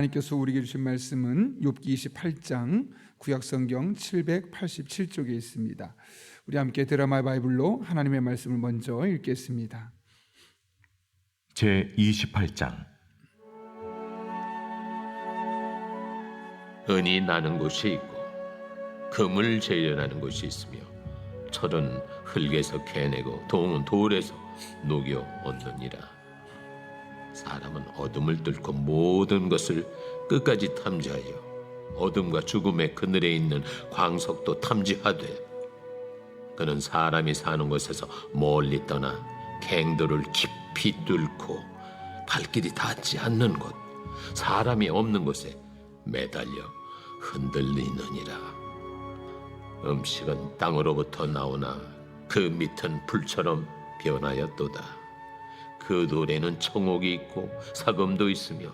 하나님께서 우리에게 주신 말씀은 욥기 28장 구약성경 787쪽에 있습니다. 우리 함께 드라마 바이블로 하나님의 말씀을 먼저 읽겠습니다. 제28장. 은이 나는 곳이 있고 금을 재련하는 곳이 있으며 철은 흙에서 캐내고 동은 돌에서 녹여 얻느니라. 사람은 어둠을 뚫고 모든 것을 끝까지 탐지하여 어둠과 죽음의 그늘에 있는 광석도 탐지하되, 그는 사람이 사는 곳에서 멀리 떠나 갱도를 깊이 뚫고 발길이 닿지 않는 곳, 사람이 없는 곳에 매달려 흔들리느니라. 음식은 땅으로부터 나오나 그 밑은 불처럼 변하였도다. 그 돌에는 청옥이 있고 사금도 있으며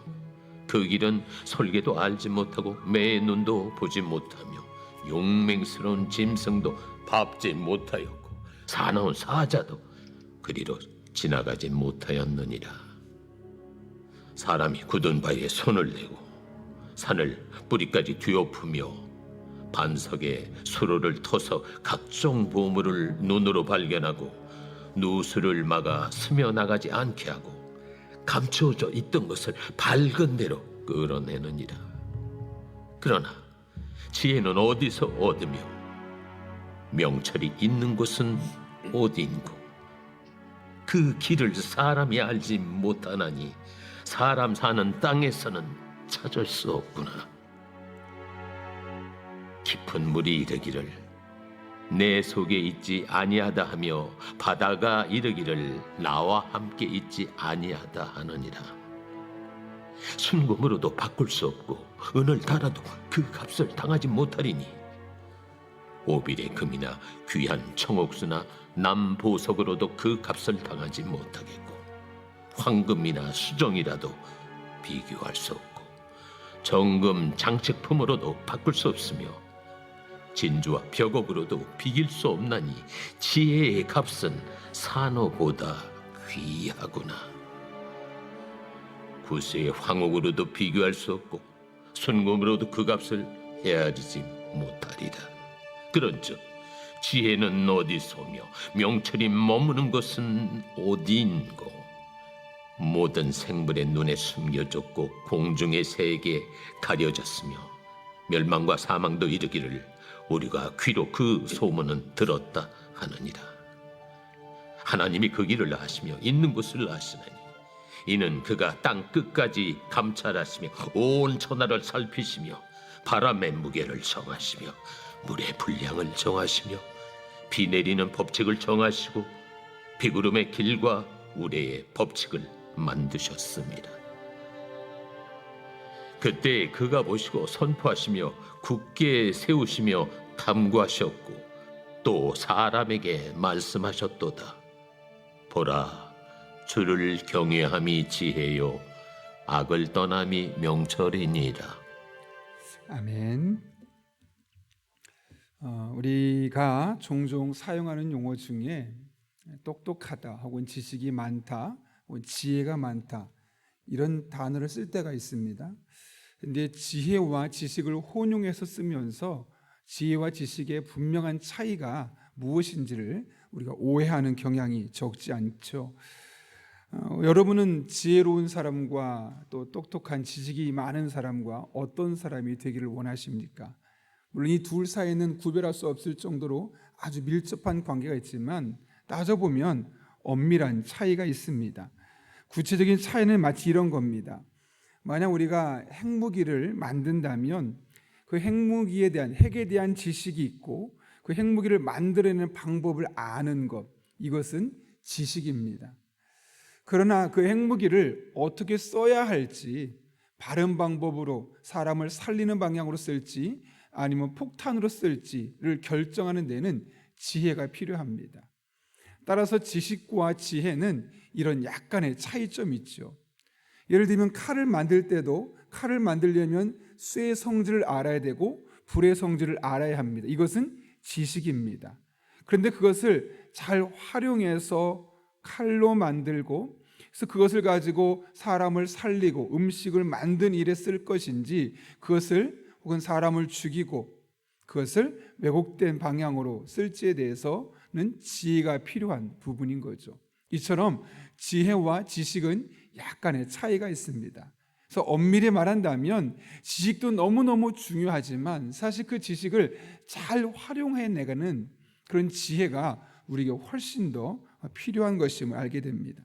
그 길은 솔개도 알지 못하고 매의 눈도 보지 못하며 용맹스러운 짐승도 밟지 못하였고 사나운 사자도 그리로 지나가지 못하였느니라. 사람이 굳은 바위에 손을 내고 산을 뿌리까지 뒤엎으며 반석에 수로를 터서 각종 보물을 눈으로 발견하고 누수를 막아 스며나가지 않게 하고 감추어져 있던 것을 밝은 대로 끌어내느니라. 그러나 지혜는 어디서 얻으며 명철이 있는 곳은 어디인고? 그 길을 사람이 알지 못하나니 사람 사는 땅에서는 찾을 수 없구나. 깊은 물이 이르기를 내 속에 있지 아니하다 하며 바다가 이르기를 나와 함께 있지 아니하다 하느니라. 순금으로도 바꿀 수 없고 은을 달아도 그 값을 당하지 못하리니 오빌의 금이나 귀한 청옥수나 남보석으로도 그 값을 당하지 못하겠고 황금이나 수정이라도 비교할 수 없고 정금 장식품으로도 바꿀 수 없으며 진주와 벽옥으로도 비길 수 없나니 지혜의 값은 산호보다 귀하구나. 구스의 황옥으로도 비교할 수 없고 순금으로도 그 값을 헤아리지 못하리라. 그런즉 지혜는 어디서며 명철이 머무는 것은 어디인고? 모든 생물의 눈에 숨겨졌고 공중의 새에게 가려졌으며 멸망과 사망도 이르기를 우리가 귀로 그 소문은 들었다 하느니라. 하나님이 그 길을 아시며 있는 곳을 아시나니 이는 그가 땅 끝까지 감찰하시며 온 천하를 살피시며 바람의 무게를 정하시며 물의 분량을 정하시며 비 내리는 법칙을 정하시고 비구름의 길과 우레의 법칙을 만드셨습니다. 그때 그가 보시고 선포하시며 굳게 세우시며 탐구하셨고 또 사람에게 말씀하셨도다. 보라, 주를 경외함이 지혜요 악을 떠남이 명철이니라. 아멘. 우리가 종종 사용하는 용어 중에 똑똑하다 혹은 지식이 많다 혹은 지혜가 많다 이런 단어를 쓸 때가 있습니다. 근데 지혜와 지식을 혼용해서 쓰면서 지혜와 지식의 분명한 차이가 무엇인지를 우리가 오해하는 경향이 적지 않죠. 여러분은 지혜로운 사람과 또 똑똑한 지식이 많은 사람과 어떤 사람이 되기를 원하십니까? 물론 이 둘 사이에는 구별할 수 없을 정도로 아주 밀접한 관계가 있지만 따져보면 엄밀한 차이가 있습니다. 구체적인 차이는 마치 이런 겁니다. 만약 우리가 핵무기를 만든다면 그 핵무기에 대한 핵에 대한 지식이 있고 그 핵무기를 만들어내는 방법을 아는 것, 이것은 지식입니다. 그러나 그 핵무기를 어떻게 써야 할지, 바른 방법으로 사람을 살리는 방향으로 쓸지 아니면 폭탄으로 쓸지를 결정하는 데는 지혜가 필요합니다. 따라서 지식과 지혜는 이런 약간의 차이점이 있죠. 예를 들면 칼을 만들 때도 칼을 만들려면 쇠의 성질을 알아야 되고 불의 성질을 알아야 합니다. 이것은 지식입니다. 그런데 그것을 잘 활용해서 칼로 만들고 그래서 그것을 가지고 사람을 살리고 음식을 만든 일에 쓸 것인지, 그것을 혹은 사람을 죽이고 그것을 왜곡된 방향으로 쓸지에 대해서는 지혜가 필요한 부분인 거죠. 이처럼 지혜와 지식은 약간의 차이가 있습니다. 그래서 엄밀히 말한다면 지식도 너무너무 중요하지만 사실 그 지식을 잘 활용해내가는 그런 지혜가 우리에게 훨씬 더 필요한 것임을 알게 됩니다.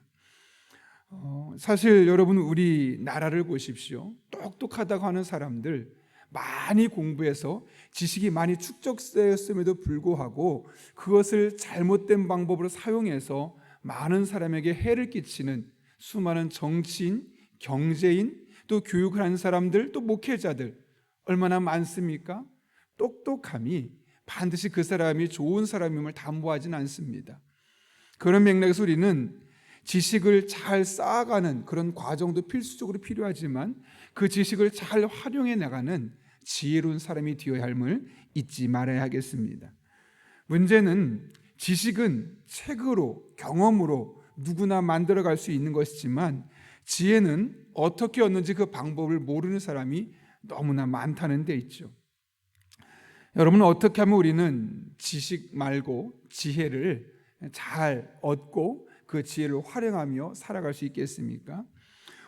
사실 여러분, 우리나라를 보십시오. 똑똑하다고 하는 사람들, 많이 공부해서 지식이 많이 축적되었음에도 불구하고 그것을 잘못된 방법으로 사용해서 많은 사람에게 해를 끼치는 수많은 정치인, 경제인, 또 교육을 한 사람들, 또 목회자들 얼마나 많습니까? 똑똑함이 반드시 그 사람이 좋은 사람임을 담보하지는 않습니다. 그런 맥락에서 우리는 지식을 잘 쌓아가는 그런 과정도 필수적으로 필요하지만 그 지식을 잘 활용해 나가는 지혜로운 사람이 되어야 함을 잊지 말아야 하겠습니다. 문제는 지식은 책으로, 경험으로 누구나 만들어갈 수 있는 것이지만 지혜는 어떻게 얻는지 그 방법을 모르는 사람이 너무나 많다는 데 있죠. 여러분, 어떻게 하면 우리는 지식 말고 지혜를 잘 얻고 그 지혜를 활용하며 살아갈 수 있겠습니까?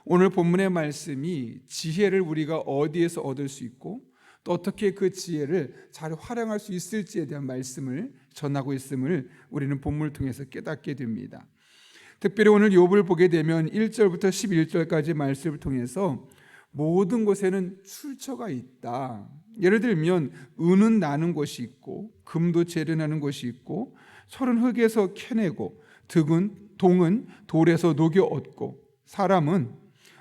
오늘 본문의 말씀이 지혜를 우리가 어디에서 얻을 수 있고 또 어떻게 그 지혜를 잘 활용할 수 있을지에 대한 말씀을 전하고 있음을 우리는 본문을 통해서 깨닫게 됩니다. 특별히 오늘 욥을 보게 되면 1절부터 11절까지 말씀을 통해서 모든 곳에는 출처가 있다. 예를 들면 은은 나는 곳이 있고 금도 재련하는 곳이 있고 철은 흙에서 캐내고 동은 돌에서 녹여 얻고 사람은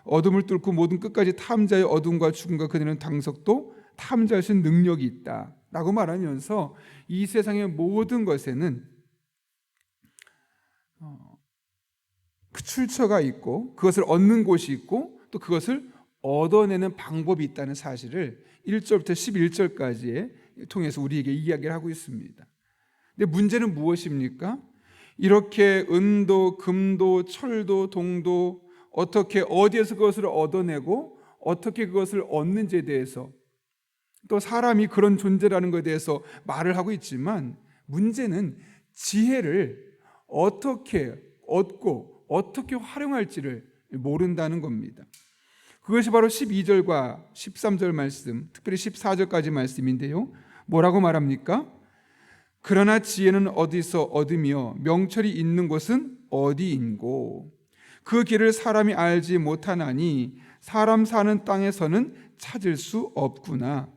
어둠을 뚫고 모든 끝까지 탐자의 어둠과 죽음과 그들은 당석도 탐지할 수 있는 능력이 있다 라고 말하면서 이 세상의 모든 것에는 그 출처가 있고 그것을 얻는 곳이 있고 또 그것을 얻어내는 방법이 있다는 사실을 1절부터 11절까지에 통해서 우리에게 이야기를 하고 있습니다. 근데 문제는 무엇입니까? 이렇게 은도 금도 철도 동도 어떻게 어디에서 그것을 얻어내고 어떻게 그것을 얻는지에 대해서 또 사람이 그런 존재라는 것에 대해서 말을 하고 있지만 문제는 지혜를 어떻게 얻고 어떻게 활용할지를 모른다는 겁니다. 그것이 바로 12절과 13절 말씀, 특별히 14절까지 말씀인데요. 뭐라고 말합니까? 그러나 지혜는 어디서 얻으며 명철이 있는 곳은 어디인고 그 길을 사람이 알지 못하나니 사람 사는 땅에서는 찾을 수 없구나.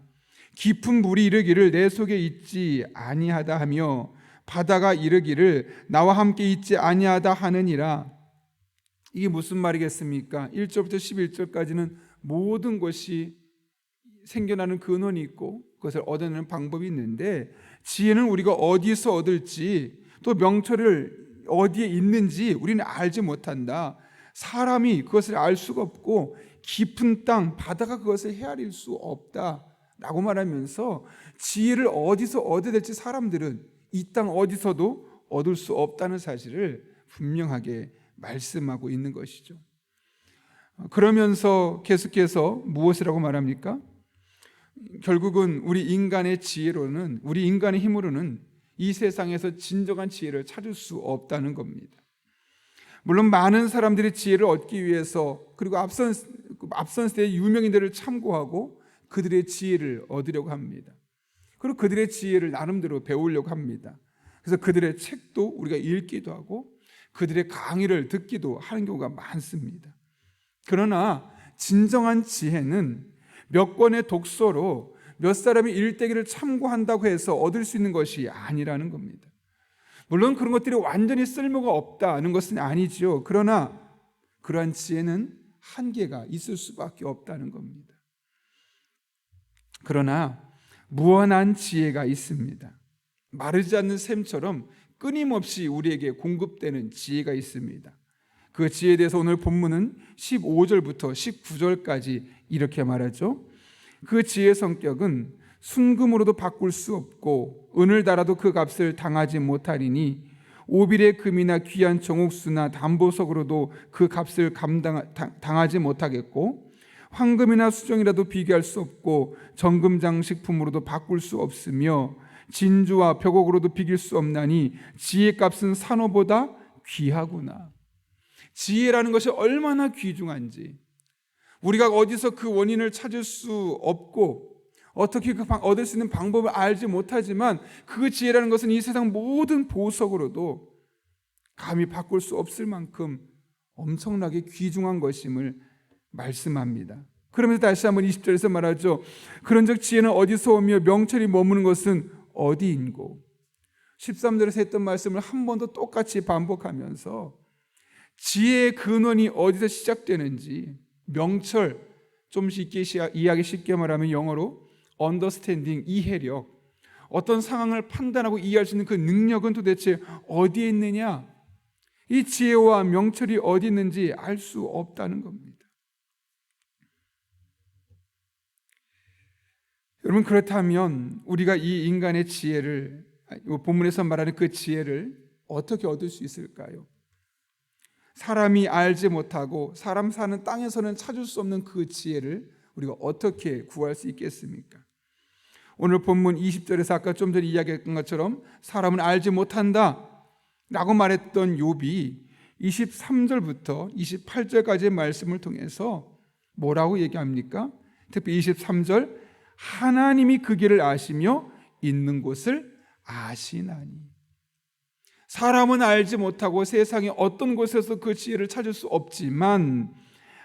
깊은 물이 이르기를 내 속에 있지 아니하다 하며 바다가 이르기를 나와 함께 있지 아니하다 하느니라. 이게 무슨 말이겠습니까? 1절부터 11절까지는 모든 것이 생겨나는 근원이 있고 그것을 얻어내는 방법이 있는데 지혜는 우리가 어디서 얻을지 또 명철을 어디에 있는지 우리는 알지 못한다. 사람이 그것을 알 수가 없고 깊은 땅, 바다가 그것을 헤아릴 수 없다 라고 말하면서 지혜를 어디서 얻어야 될지 사람들은 이 땅 어디서도 얻을 수 없다는 사실을 분명하게 말씀하고 있는 것이죠. 그러면서 계속해서 무엇이라고 말합니까? 결국은 우리 인간의 지혜로는, 우리 인간의 힘으로는 이 세상에서 진정한 지혜를 찾을 수 없다는 겁니다. 물론 많은 사람들이 지혜를 얻기 위해서 그리고 앞선 세대의 유명인들을 참고하고 그들의 지혜를 얻으려고 합니다. 그리고 그들의 지혜를 나름대로 배우려고 합니다. 그래서 그들의 책도 우리가 읽기도 하고 그들의 강의를 듣기도 하는 경우가 많습니다. 그러나 진정한 지혜는 몇 권의 독서로 몇 사람이 일대기를 참고한다고 해서 얻을 수 있는 것이 아니라는 겁니다. 물론 그런 것들이 완전히 쓸모가 없다는 것은 아니죠. 그러나 그러한 지혜는 한계가 있을 수밖에 없다는 겁니다. 그러나 무한한 지혜가 있습니다. 마르지 않는 샘처럼 끊임없이 우리에게 공급되는 지혜가 있습니다. 그 지혜에 대해서 오늘 본문은 15절부터 19절까지 이렇게 말하죠. 그 지혜의 성격은 순금으로도 바꿀 수 없고 은을 달아도 그 값을 당하지 못하리니 오빌의 금이나 귀한 정옥수나 담보석으로도 그 값을 당하지 못하겠고 황금이나 수정이라도 비교할 수 없고 정금 장식품으로도 바꿀 수 없으며 진주와 벽옥으로도 비길 수 없나니 지혜의 값은 산호보다 귀하구나. 지혜라는 것이 얼마나 귀중한지 우리가 어디서 그 원인을 찾을 수 없고 어떻게 얻을 수 있는 방법을 알지 못하지만 그 지혜라는 것은 이 세상 모든 보석으로도 감히 바꿀 수 없을 만큼 엄청나게 귀중한 것임을 말씀합니다. 그러면서 다시 한번 20절에서 말하죠. 그런즉 지혜는 어디서 오며 명철이 머무는 것은 어디인고. 13절에서 했던 말씀을 한 번 더 똑같이 반복하면서 지혜의 근원이 어디서 시작되는지, 명철, 좀 쉽게 이해하기 쉽게 말하면 영어로 understanding, 이해력, 어떤 상황을 판단하고 이해할 수 있는 그 능력은 도대체 어디에 있느냐, 이 지혜와 명철이 어디 있는지 알 수 없다는 겁니다. 여러분, 그렇다면 우리가 이 인간의 지혜를, 본문에서 말하는 그 지혜를 어떻게 얻을 수 있을까요? 사람이 알지 못하고 사람 사는 땅에서는 찾을 수 없는 그 지혜를 우리가 어떻게 구할 수 있겠습니까? 오늘 본문 20절에서 아까 좀 전에 이야기했던 것처럼 사람은 알지 못한다 라고 말했던 욥이 23절부터 28절까지의 말씀을 통해서 뭐라고 얘기합니까? 특히 23절, 하나님이 그 길을 아시며 있는 곳을 아시나니. 사람은 알지 못하고 세상의 어떤 곳에서 그 지혜를 찾을 수 없지만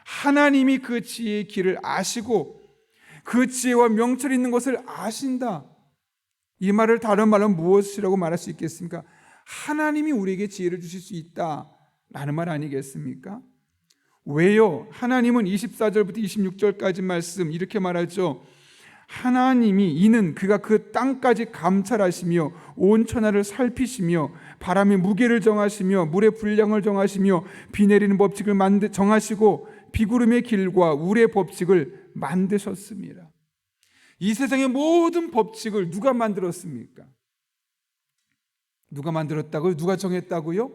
하나님이 그 지혜의 길을 아시고 그 지혜와 명철이 있는 것을 아신다. 이 말을 다른 말로 무엇이라고 말할 수 있겠습니까? 하나님이 우리에게 지혜를 주실 수 있다라는 말 아니겠습니까? 왜요? 하나님은 24절부터 26절까지 말씀 이렇게 말하죠. 하나님이 이는 그가 그 땅까지 감찰하시며 온 천하를 살피시며 바람의 무게를 정하시며 물의 분량을 정하시며 비 내리는 법칙을 정하시고 비구름의 길과 울의 법칙을 만드셨습니다. 이 세상의 모든 법칙을 누가 만들었습니까? 누가 만들었다고요? 누가 정했다고요?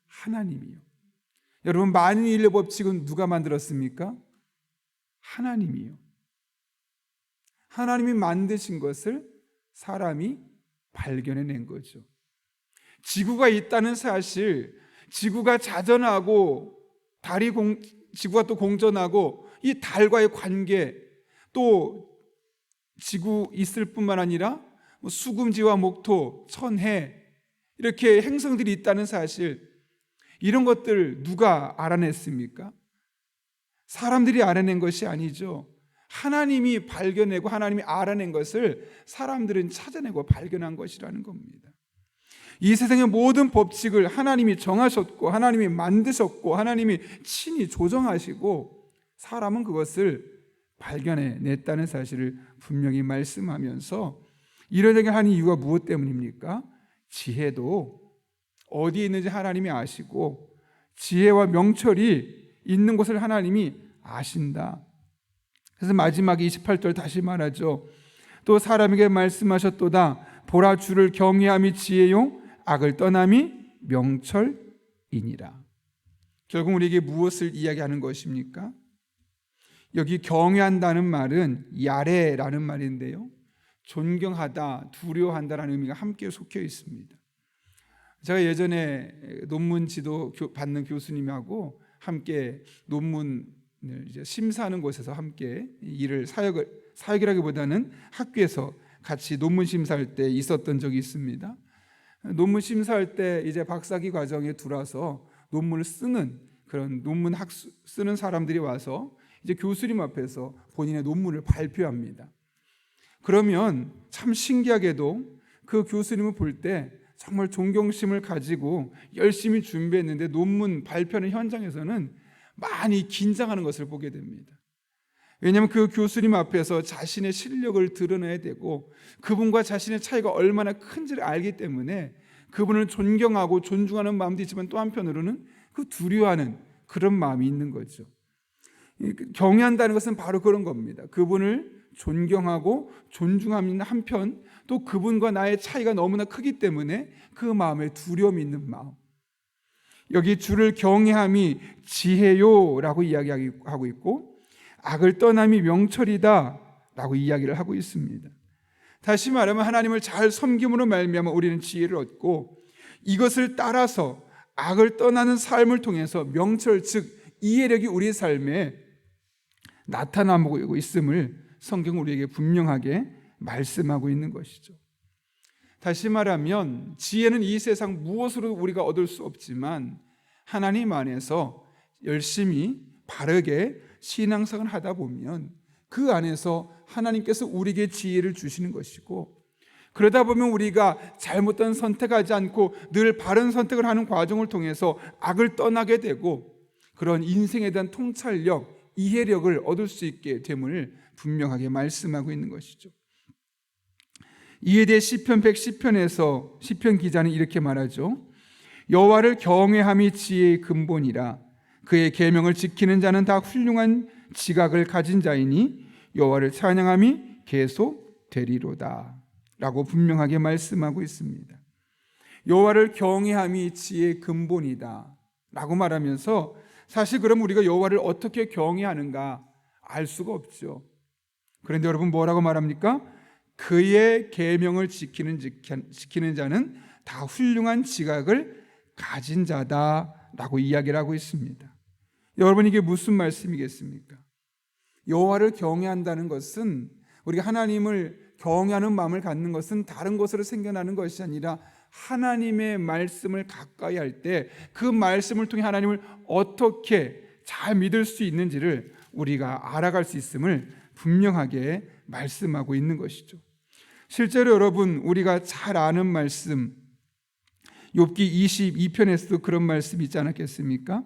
하나님이요. 여러분, 만유인의 법칙은 누가 만들었습니까? 하나님이요. 하나님이 만드신 것을 사람이 발견해낸 거죠. 지구가 있다는 사실, 지구가 자전하고 지구가 또 공전하고 이 달과의 관계, 또 지구 있을 뿐만 아니라 수금지와 목토, 천해 이렇게 행성들이 있다는 사실, 이런 것들 누가 알아냈습니까? 사람들이 알아낸 것이 아니죠. 하나님이 발견하고 하나님이 알아낸 것을 사람들은 찾아내고 발견한 것이라는 겁니다. 이 세상의 모든 법칙을 하나님이 정하셨고 하나님이 만드셨고 하나님이 친히 조정하시고 사람은 그것을 발견해냈다는 사실을 분명히 말씀하면서 이런 얘기를 하는 이유가 무엇 때문입니까? 지혜도 어디에 있는지 하나님이 아시고 지혜와 명철이 있는 곳을 하나님이 아신다. 그래서 마지막에 28절 다시 말하죠. 또 사람에게 말씀하셨도다. 보라, 주를 경외함이 지혜요 악을 떠남이 명철이니라. 결국 우리에게 무엇을 이야기하는 것입니까? 여기 경외한다는 말은 야레라는 말인데요, 존경하다, 두려워한다라는 의미가 함께 속혀 있습니다. 제가 예전에 논문 지도 받는 교수님하고 함께 논문을 이제 심사하는 곳에서 함께 일을 사역이라기보다는 학교에서 같이 논문 심사할 때 있었던 적이 있습니다. 논문 심사할 때 이제 박사학위 과정에 들어와서 논문을 쓰는 그런 쓰는 사람들이 와서 이제 교수님 앞에서 본인의 논문을 발표합니다. 그러면 참 신기하게도 그 교수님을 볼 때 정말 존경심을 가지고 열심히 준비했는데 논문 발표하는 현장에서는 많이 긴장하는 것을 보게 됩니다. 왜냐하면 그 교수님 앞에서 자신의 실력을 드러내야 되고 그분과 자신의 차이가 얼마나 큰지를 알기 때문에 그분을 존경하고 존중하는 마음도 있지만 또 한편으로는 그 두려워하는 그런 마음이 있는 거죠. 경외한다는 것은 바로 그런 겁니다. 그분을 존경하고 존중하는 한편 또 그분과 나의 차이가 너무나 크기 때문에 그 마음에 두려움이 있는 마음. 여기 주를 경외함이 지혜요라고 이야기하고 있고 악을 떠남이 명철이다 라고 이야기를 하고 있습니다. 다시 말하면 하나님을 잘 섬김으로 말미암아 우리는 지혜를 얻고 이것을 따라서 악을 떠나는 삶을 통해서 명철 즉 이해력이 우리의 삶에 나타나고 있음을 성경은 우리에게 분명하게 말씀하고 있는 것이죠. 다시 말하면 지혜는 이 세상 무엇으로 우리가 얻을 수 없지만 하나님 안에서 열심히 바르게 신앙생활을 하다 보면 그 안에서 하나님께서 우리에게 지혜를 주시는 것이고 그러다 보면 우리가 잘못된 선택하지 않고 늘 바른 선택을 하는 과정을 통해서 악을 떠나게 되고 그런 인생에 대한 통찰력, 이해력을 얻을 수 있게 됨을 분명하게 말씀하고 있는 것이죠. 이에 대해 시편 110편에서 시편 기자는 이렇게 말하죠. 여호와를 경외함이 지혜의 근본이라 그의 계명을 지키는 자는 다 훌륭한 지각을 가진 자이니 여호와를 찬양함이 계속되리로다 라고 분명하게 말씀하고 있습니다. 여호와를 경외함이 지혜의 근본이다 라고 말하면서 사실 그럼 우리가 여호와를 어떻게 경외하는가 알 수가 없죠. 그런데 여러분 뭐라고 말합니까? 그의 계명을 지키는 자는 다 훌륭한 지각을 가진 자다라고 이야기를 하고 있습니다. 여러분 이게 무슨 말씀이겠습니까? 여호와를 경외한다는 것은 우리가 하나님을 경외하는 마음을 갖는 것은 다른 것으로 생겨나는 것이 아니라 하나님의 말씀을 가까이 할 때 그 말씀을 통해 하나님을 어떻게 잘 믿을 수 있는지를 우리가 알아갈 수 있음을 분명하게 말씀하고 있는 것이죠. 실제로 여러분 우리가 잘 아는 말씀 욥기 22편에서도 그런 말씀이 있지 않았겠습니까?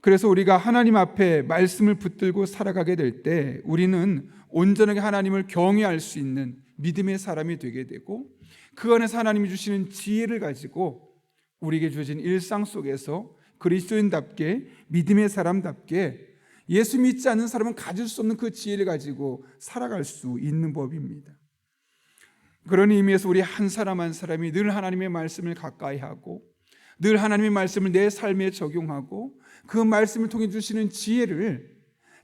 그래서 우리가 하나님 앞에 말씀을 붙들고 살아가게 될 때 우리는 온전하게 하나님을 경외할 수 있는 믿음의 사람이 되게 되고 그 안에서 하나님이 주시는 지혜를 가지고 우리에게 주어진 일상 속에서 그리스도인답게 믿음의 사람답게 예수 믿지 않는 사람은 가질 수 없는 그 지혜를 가지고 살아갈 수 있는 법입니다. 그런 의미에서 우리 한 사람 한 사람이 늘 하나님의 말씀을 가까이 하고 늘 하나님의 말씀을 내 삶에 적용하고 그 말씀을 통해 주시는 지혜를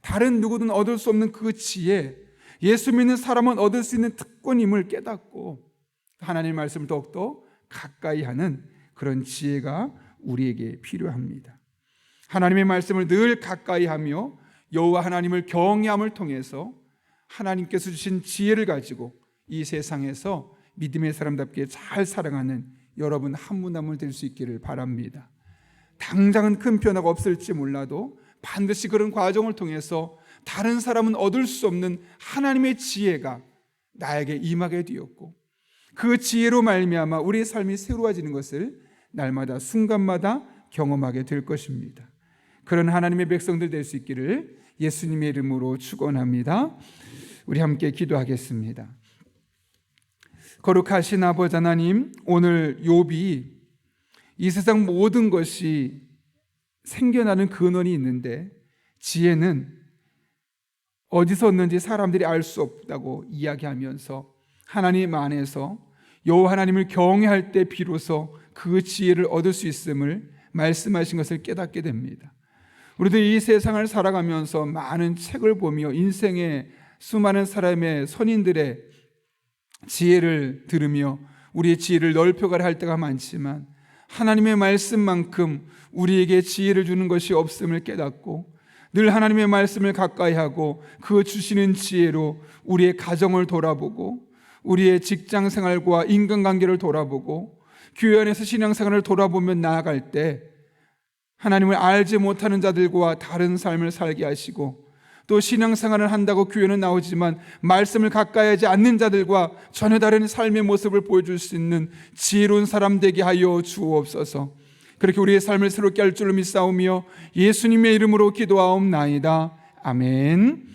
다른 누구든 얻을 수 없는 그 지혜, 예수 믿는 사람은 얻을 수 있는 특권임을 깨닫고 하나님의 말씀을 더욱더 가까이 하는 그런 지혜가 우리에게 필요합니다. 하나님의 말씀을 늘 가까이 하며 여호와 하나님을 경외함을 통해서 하나님께서 주신 지혜를 가지고 이 세상에서 믿음의 사람답게 잘 살아가는 여러분 한 분 한 분 될 수 있기를 바랍니다. 당장은 큰 변화가 없을지 몰라도 반드시 그런 과정을 통해서 다른 사람은 얻을 수 없는 하나님의 지혜가 나에게 임하게 되었고 그 지혜로 말미암아 우리의 삶이 새로워지는 것을 날마다 순간마다 경험하게 될 것입니다. 그런 하나님의 백성들 될 수 있기를 예수님의 이름으로 축원합니다. 우리 함께 기도하겠습니다. 거룩하신 아버지 하나님, 오늘 욥이 이 세상 모든 것이 생겨나는 근원이 있는데 지혜는 어디서 얻는지 사람들이 알 수 없다고 이야기하면서 하나님 안에서 여호와 하나님을 경외할 때 비로소 그 지혜를 얻을 수 있음을 말씀하신 것을 깨닫게 됩니다. 우리도 이 세상을 살아가면서 많은 책을 보며 인생의 수많은 사람의 선인들의 지혜를 들으며 우리의 지혜를 넓혀가려 할 때가 많지만 하나님의 말씀만큼 우리에게 지혜를 주는 것이 없음을 깨닫고 늘 하나님의 말씀을 가까이 하고 그 주시는 지혜로 우리의 가정을 돌아보고 우리의 직장 생활과 인간관계를 돌아보고 교회 안에서 신앙생활을 돌아보며 나아갈 때 하나님을 알지 못하는 자들과 다른 삶을 살게 하시고 또 신앙생활을 한다고 교회는 나오지만 말씀을 가까이 하지 않는 자들과 전혀 다른 삶의 모습을 보여줄 수 있는 지혜로운 사람 되게 하여 주옵소서. 그렇게 우리의 삶을 새롭게 할 줄로 믿사오며 예수님의 이름으로 기도하옵나이다. 아멘.